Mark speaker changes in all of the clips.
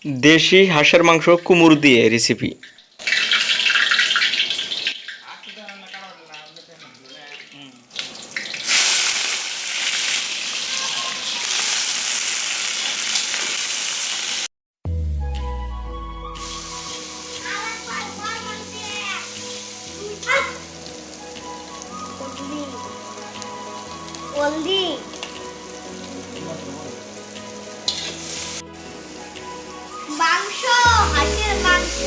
Speaker 1: দেশি হাঁসের মাংস কুমুর দিয়ে রেসিপি।
Speaker 2: মাংস, হাঁসের মাংস।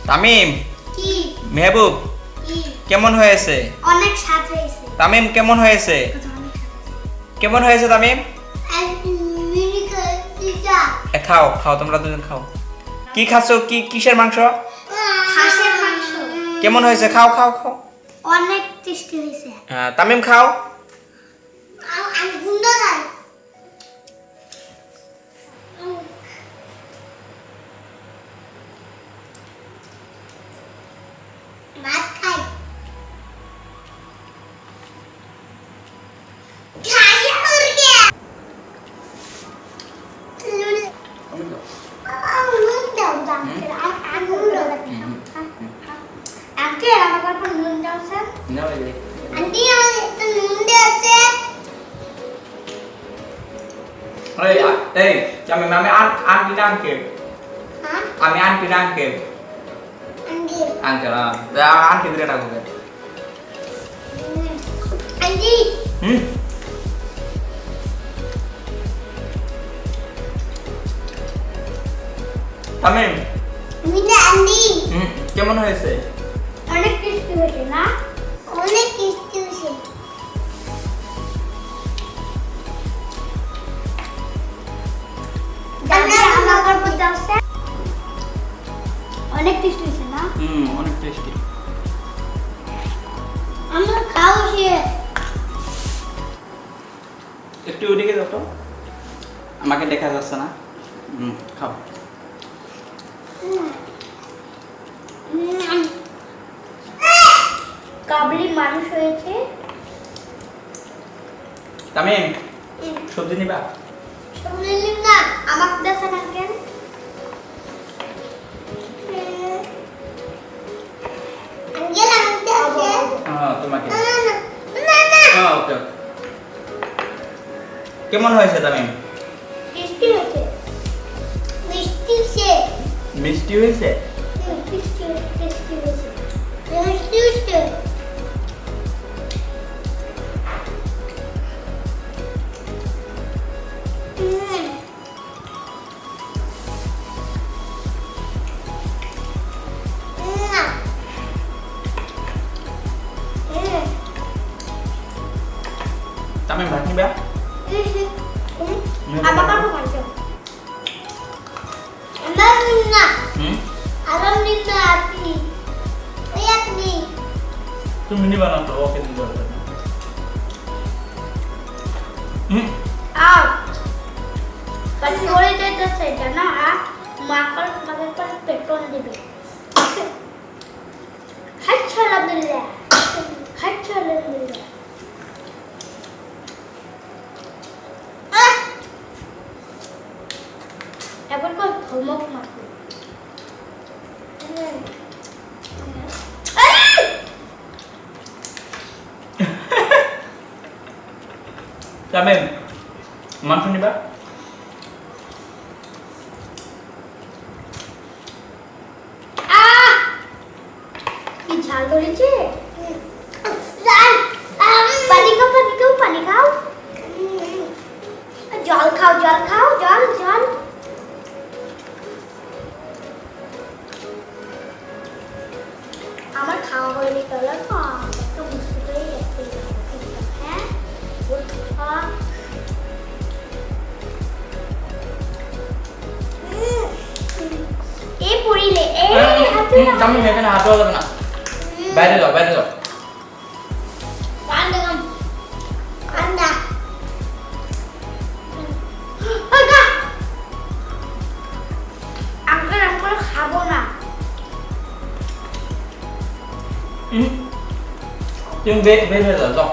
Speaker 1: তামিম,
Speaker 2: কি
Speaker 1: মেহবুব,
Speaker 2: কি
Speaker 1: কেমন হয়েছে?
Speaker 2: অনেক স্বাদ হয়েছে।
Speaker 1: তামিম কেমন হয়েছে? কেমন হয়েছে তামিম? খাও খাও, তোমরা দুজন খাও। কি খাচ্ছ? কিসের মাংস?
Speaker 2: হাঁসের মাংস।
Speaker 1: কেমন হয়েছে? খাও খাও খাও।
Speaker 2: অনেক টেস্টি হয়েছে।
Speaker 1: তামিম খাও।
Speaker 2: আমি গুন্ডা খাই। ভাত খাই। খাইয়া মুরগি। নুন দাও দাও। আগুন দাও। আজকে আমার পর নুন দাও স্যার। আন্টি আমার একটু নুন দিয়েছে।
Speaker 1: এই তামিম, আমি আন্টি না আঙ্কেল?
Speaker 2: হ্যাঁ
Speaker 1: আমি আন্টি না আঙ্কেল?
Speaker 2: আন্টি
Speaker 1: আঙ্কেল, আন্টি দিলে ডাকবো।
Speaker 2: আন্টি
Speaker 1: হুম, তামিম,
Speaker 2: মিনা আন্টি
Speaker 1: কেমন হয়েছে?
Speaker 2: অনেক টেস্টি হয়েছে না? অনেক টেস্টি হয়েছে। অনেক টেস্টি হয়েছে না?
Speaker 1: অনেক টেস্টি।
Speaker 2: আমরা খাও সে।
Speaker 1: একটু ওদিকে যাও তো, আমাকে দেখা যাচ্ছে না। খাও।
Speaker 2: কাবলি মানুষ হয়েছে।
Speaker 1: তামিম, সবজি নিবা?
Speaker 2: শুনলেন না আমাকে দেখেন আঙ্কেল। আঙ্কেল আমাকে আছে।
Speaker 1: তোমাকে।
Speaker 2: না না না
Speaker 1: ওকে। কেমন হয়েছে তামিম?
Speaker 2: টেস্টি হয়েছে। মিষ্টি হয়েছে।
Speaker 1: মিষ্টি হয়েছে?
Speaker 2: টেস্টি হয়েছে। টেস্টি হয়েছে।
Speaker 1: Kami ভাত নিবা?
Speaker 2: Apa kamu macam? Enggak. Alam ni api. Lihat nih.
Speaker 1: তুমি নি বানাও তো ওকে দিতে হবে।
Speaker 2: Kalau boleh jadi saja nak makan makan petrol di bawah. Alhamdulillah. Alhamdulillah. Ewan ko homework matu.
Speaker 1: Kami মাংস নিবা?
Speaker 2: কি ঝাল ধরেছে? ঝাল। পানি খাও। জল খাও, জল। আমার খাওয়া হয়নি তাহলে তো একটা বুঝতে পেরে যাচ্ছে। হ্যাঁ? এই পড়িলে
Speaker 1: তুমি এখানে হাত দেওয়া যাবে না। বাইরে যাও।
Speaker 2: ঠান্ডা। আমরা খাবো না।
Speaker 1: তুমি বের হয়ে যাও